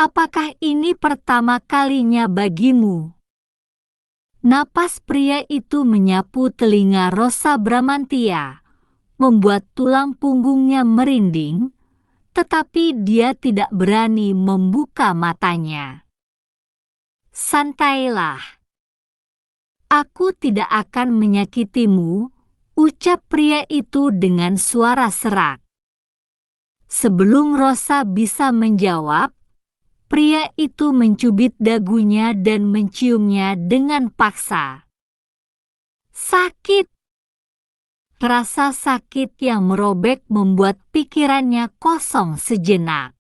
Apakah ini pertama kalinya bagimu? Napas pria itu menyapu telinga Rosa Bramantia, membuat tulang punggungnya merinding, tetapi dia tidak berani membuka matanya. Santailah. Aku tidak akan menyakitimu, ucap pria itu dengan suara serak. Sebelum Rosa bisa menjawab, pria itu mencubit dagunya dan menciumnya dengan paksa. Sakit. Rasa sakit yang merobek membuat pikirannya kosong sejenak.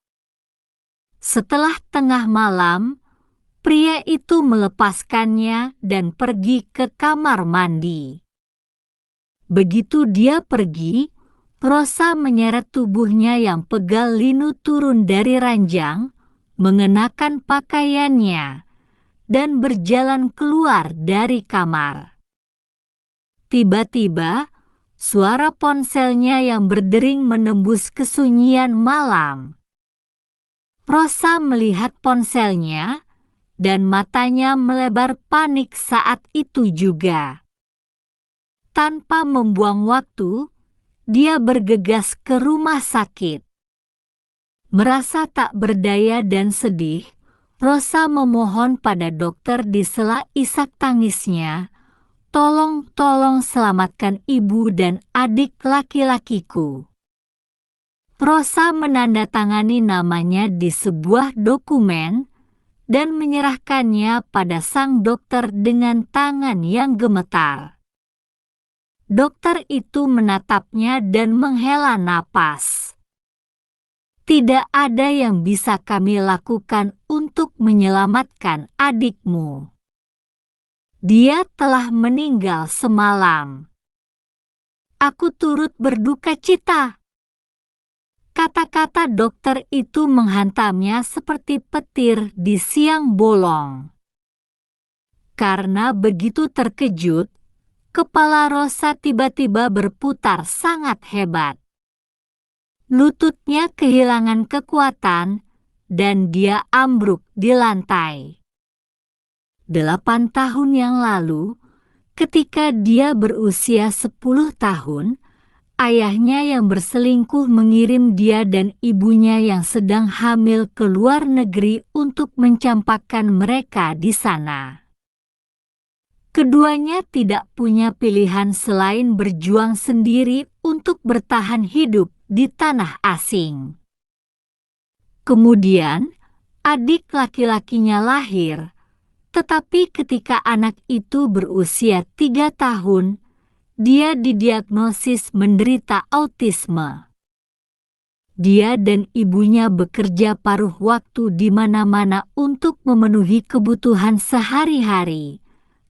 Setelah tengah malam, pria itu melepaskannya dan pergi ke kamar mandi. Begitu dia pergi, Rosa menyeret tubuhnya yang pegal linu turun dari ranjang, mengenakan pakaiannya, dan berjalan keluar dari kamar. Tiba-tiba, suara ponselnya yang berdering menembus kesunyian malam. Rosa melihat ponselnya, dan matanya melebar panik saat itu juga. Tanpa membuang waktu, dia bergegas ke rumah sakit. Merasa tak berdaya dan sedih, Rosa memohon pada dokter di sela isak tangisnya, "Tolong selamatkan ibu dan adik laki-lakiku." Rosa menandatangani namanya di sebuah dokumen dan menyerahkannya pada sang dokter dengan tangan yang gemetar. Dokter itu menatapnya dan menghela napas. "Tidak ada yang bisa kami lakukan untuk menyelamatkan adikmu. Dia telah meninggal semalam. Aku turut berduka cita." Kata-kata dokter itu menghantamnya seperti petir di siang bolong. Karena begitu terkejut, kepala Rosa tiba-tiba berputar sangat hebat. Lututnya kehilangan kekuatan dan dia ambruk di lantai. 8 tahun yang lalu, ketika dia berusia 10 tahun, ayahnya yang berselingkuh mengirim dia dan ibunya yang sedang hamil ke luar negeri untuk mencampakkan mereka di sana. Keduanya tidak punya pilihan selain berjuang sendiri untuk bertahan hidup di tanah asing. Kemudian, adik laki-lakinya lahir, tetapi ketika anak itu berusia 3 tahun, dia didiagnosis menderita autisme. Dia dan ibunya bekerja paruh waktu di mana-mana untuk memenuhi kebutuhan sehari-hari.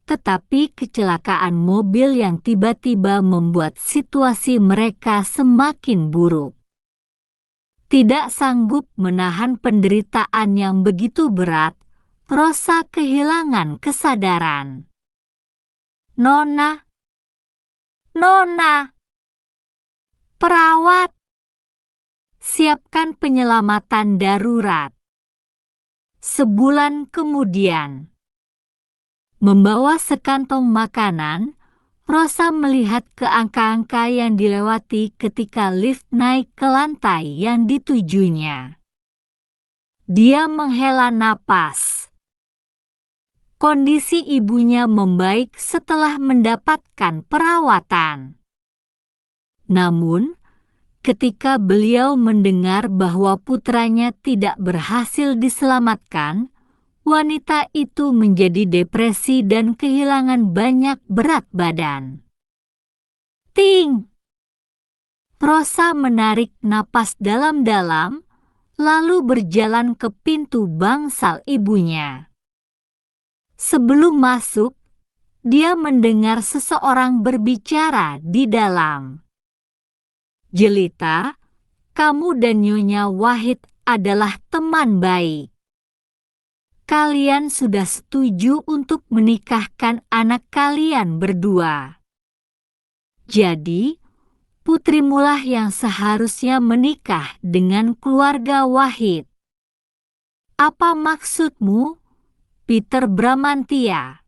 Tetapi kecelakaan mobil yang tiba-tiba membuat situasi mereka semakin buruk. Tidak sanggup menahan penderitaan yang begitu berat, Rosa kehilangan kesadaran. "Nona, Nona, perawat, siapkan penyelamatan darurat." Sebulan kemudian, membawa sekantong makanan, Rosa melihat ke angka-angka yang dilewati ketika lift naik ke lantai yang ditujunya. Dia menghela napas. Kondisi ibunya membaik setelah mendapatkan perawatan. Namun, ketika beliau mendengar bahwa putranya tidak berhasil diselamatkan, wanita itu menjadi depresi dan kehilangan banyak berat badan. Ting! Rosa menarik napas dalam-dalam, lalu berjalan ke pintu bangsal ibunya. Sebelum masuk, dia mendengar seseorang berbicara di dalam. "Jelita, kamu dan Nyonya Wahid adalah teman baik. Kalian sudah setuju untuk menikahkan anak kalian berdua. Jadi, putrimulah yang seharusnya menikah dengan keluarga Wahid." Apa maksudmu, Peter Bramantya?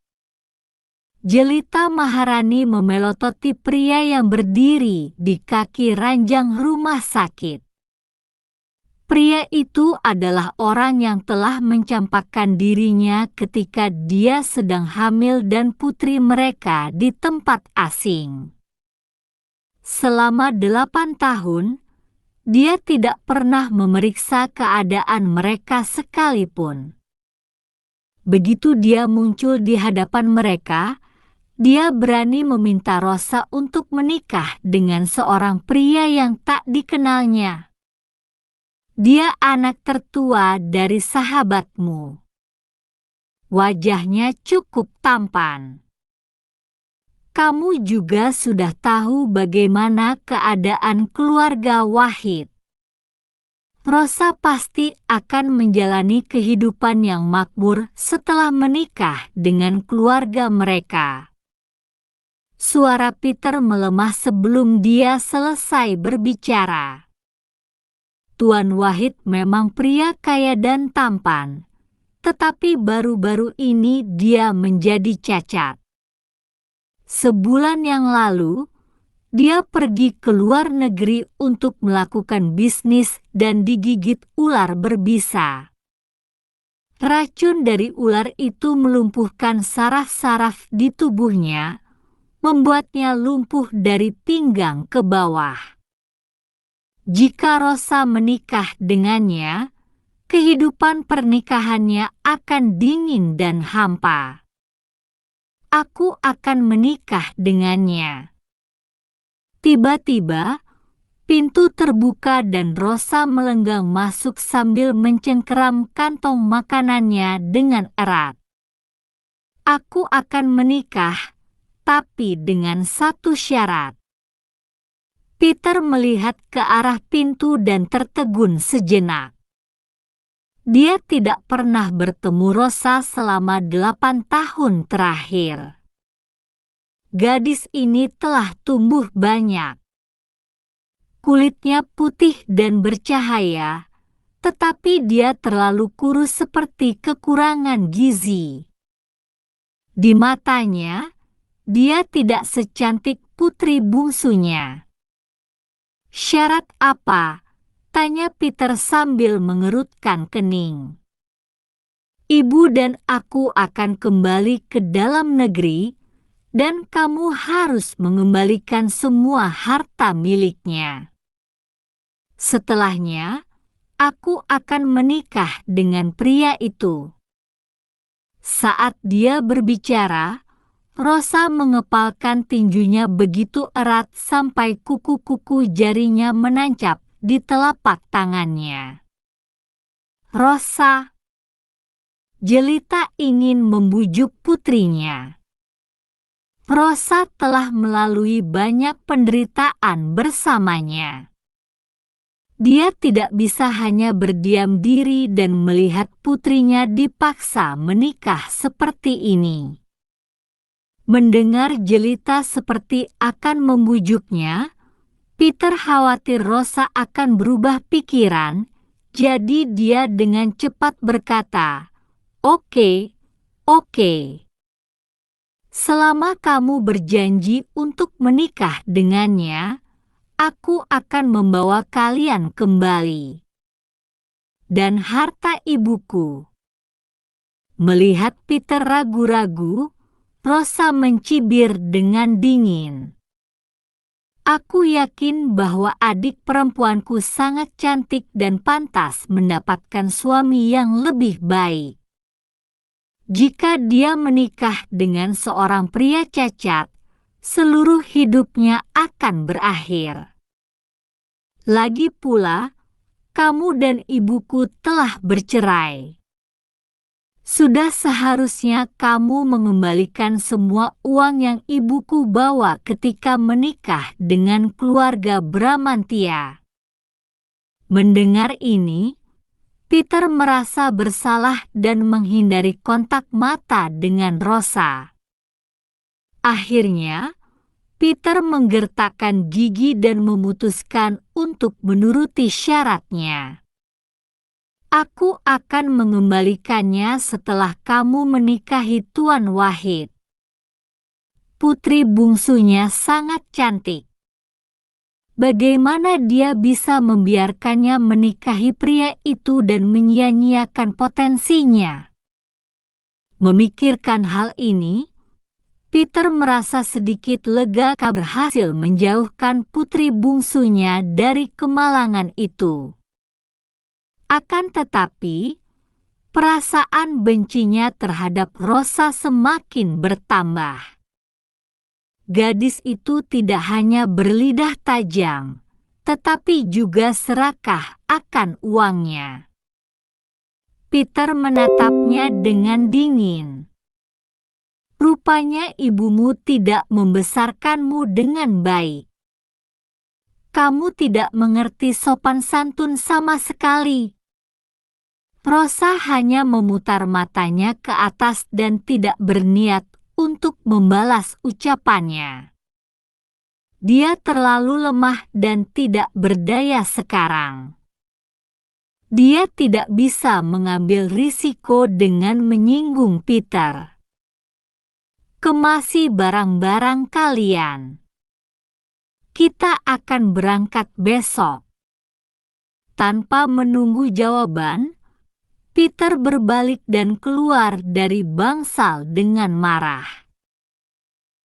Jelita Maharani memelototi pria yang berdiri di kaki ranjang rumah sakit. Pria itu adalah orang yang telah mencampakkan dirinya ketika dia sedang hamil dan putri mereka di tempat asing. Selama 8 tahun, dia tidak pernah memeriksa keadaan mereka sekalipun. Begitu dia muncul di hadapan mereka, dia berani meminta Rosa untuk menikah dengan seorang pria yang tak dikenalnya. Dia anak tertua dari sahabatmu. Wajahnya cukup tampan. Kamu juga sudah tahu bagaimana keadaan keluarga Wahid. Rosa pasti akan menjalani kehidupan yang makmur setelah menikah dengan keluarga mereka. Suara Peter melemah sebelum dia selesai berbicara. Tuan Wahid memang pria kaya dan tampan, tetapi baru-baru ini dia menjadi cacat. Sebulan yang lalu, dia pergi ke luar negeri untuk melakukan bisnis dan digigit ular berbisa. Racun dari ular itu melumpuhkan saraf-saraf di tubuhnya, membuatnya lumpuh dari pinggang ke bawah. Jika Rosa menikah dengannya, kehidupan pernikahannya akan dingin dan hampa. Aku akan menikah dengannya. Tiba-tiba, pintu terbuka dan Rosa melenggang masuk sambil mencengkeram kantong makanannya dengan erat. Aku akan menikah, tapi dengan satu syarat. Peter melihat ke arah pintu dan tertegun sejenak. Dia tidak pernah bertemu Rosa selama 8 tahun terakhir. Gadis ini telah tumbuh banyak. Kulitnya putih dan bercahaya, tetapi dia terlalu kurus seperti kekurangan gizi. Di matanya, dia tidak secantik putri bungsunya. Syarat apa? Tanya Peter sambil mengerutkan kening. Ibu dan aku akan kembali ke dalam negeri, dan kamu harus mengembalikan semua harta miliknya. Setelahnya, aku akan menikah dengan pria itu. Saat dia berbicara, Rosa mengepalkan tinjunya begitu erat sampai kuku-kuku jarinya menancap di telapak tangannya. Rosa, jelita ingin membujuk putrinya. Rosa telah melalui banyak penderitaan bersamanya. Dia tidak bisa hanya berdiam diri dan melihat putrinya dipaksa menikah seperti ini. Mendengar jelita seperti akan membujuknya, Peter khawatir Rosa akan berubah pikiran, jadi dia dengan cepat berkata, "Oke, oke. Selama kamu berjanji untuk menikah dengannya, aku akan membawa kalian kembali. Dan harta ibuku." Melihat Peter ragu-ragu, Rosa mencibir dengan dingin. Aku yakin bahwa adik perempuanku sangat cantik dan pantas mendapatkan suami yang lebih baik. Jika dia menikah dengan seorang pria cacat, seluruh hidupnya akan berakhir. Lagi pula, kamu dan ibuku telah bercerai. Sudah seharusnya kamu mengembalikan semua uang yang ibuku bawa ketika menikah dengan keluarga Bramantya. Mendengar ini, Peter merasa bersalah dan menghindari kontak mata dengan Rosa. Akhirnya, Peter menggertakkan gigi dan memutuskan untuk menuruti syaratnya. Aku akan mengembalikannya setelah kamu menikahi Tuan Wahid. Putri bungsunya sangat cantik. Bagaimana dia bisa membiarkannya menikahi pria itu dan menyia-nyiakan potensinya? Memikirkan hal ini, Peter merasa sedikit lega karena berhasil menjauhkan putri bungsunya dari kemalangan itu. Akan tetapi, perasaan bencinya terhadap Rosa semakin bertambah. Gadis itu tidak hanya berlidah tajam, tetapi juga serakah akan uangnya. Peter menatapnya dengan dingin. Rupanya ibumu tidak membesarkanmu dengan baik. Kamu tidak mengerti sopan santun sama sekali. Rosa hanya memutar matanya ke atas dan tidak berniat untuk membalas ucapannya. Dia terlalu lemah dan tidak berdaya sekarang. Dia tidak bisa mengambil risiko dengan menyinggung Peter. Kemasi barang-barang kalian. Kita akan berangkat besok. Tanpa menunggu jawaban, Peter berbalik dan keluar dari bangsal dengan marah.